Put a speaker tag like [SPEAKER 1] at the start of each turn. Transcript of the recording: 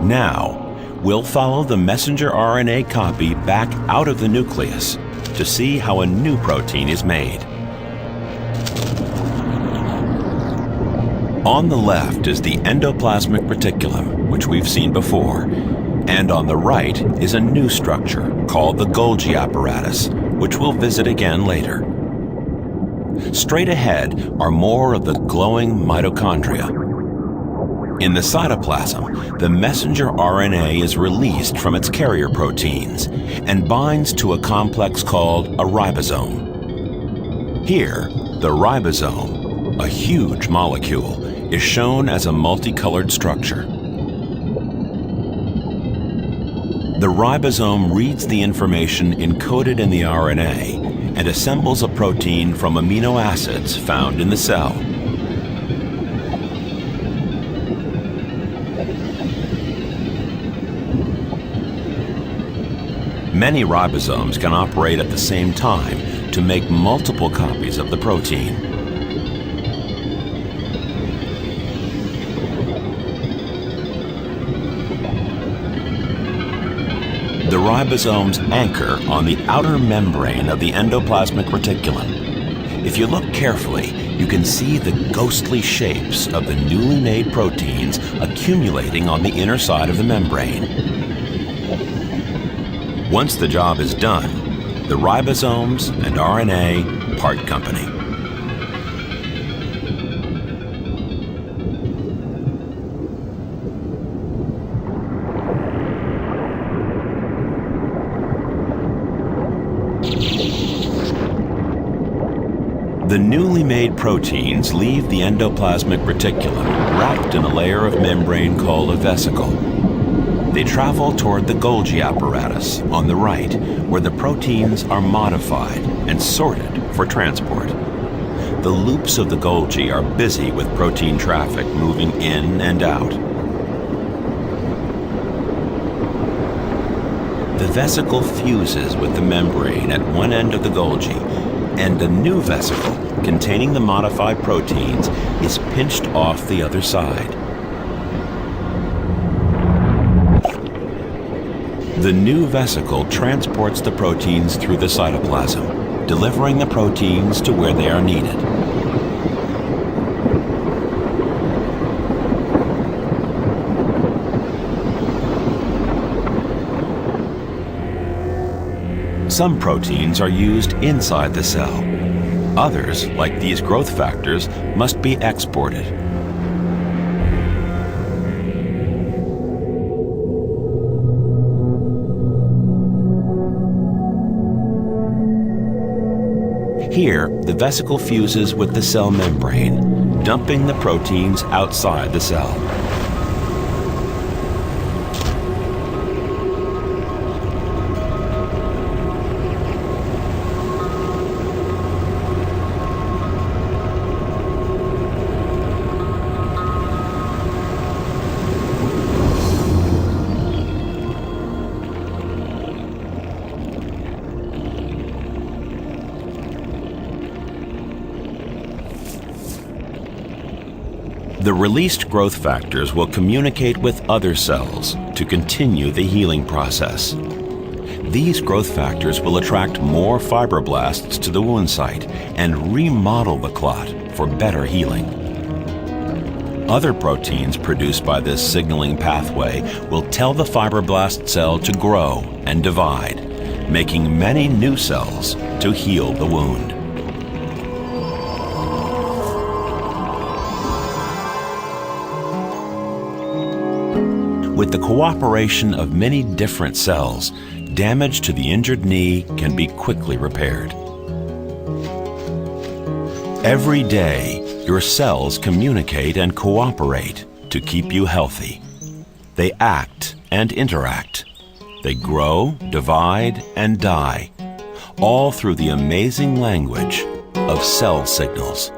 [SPEAKER 1] Now, we'll follow the messenger RNA copy back out of the nucleus to see how a new protein is made. On the left is the endoplasmic reticulum, which we've seen before, and on the right is a new structure called the Golgi apparatus, which we'll visit again later. Straight ahead are more of the glowing mitochondria. In the cytoplasm, the messenger RNA is released from its carrier proteins and binds to a complex called a ribosome. Here, the ribosome, a huge molecule, is shown as a multicolored structure. The ribosome reads the information encoded in the RNA and assembles a protein from amino acids found in the cell. Many ribosomes can operate at the same time to make multiple copies of the protein. The ribosomes anchor on the outer membrane of the endoplasmic reticulum. If you look carefully, you can see the ghostly shapes of the newly made proteins accumulating on the inner side of the membrane. Once the job is done, the ribosomes and RNA part company. The newly made proteins leave the endoplasmic reticulum wrapped in a layer of membrane called a vesicle. They travel toward the Golgi apparatus on the right, where the proteins are modified and sorted for transport. The loops of the Golgi are busy with protein traffic moving in and out. The vesicle fuses with the membrane at one end of the Golgi, and a new vesicle containing the modified proteins is pinched off the other side. The new vesicle transports the proteins through the cytoplasm, delivering the proteins to where they are needed. Some proteins are used inside the cell. Others, like these growth factors, must be exported. Here, the vesicle fuses with the cell membrane, dumping the proteins outside the cell. The released growth factors will communicate with other cells to continue the healing process. These growth factors will attract more fibroblasts to the wound site and remodel the clot for better healing. Other proteins produced by this signaling pathway will tell the fibroblast cell to grow and divide, making many new cells to heal the wound. With the cooperation of many different cells, damage to the injured knee can be quickly repaired. Every day, your cells communicate and cooperate to keep you healthy. They act and interact. They grow, divide, and die, all through the amazing language of cell signals.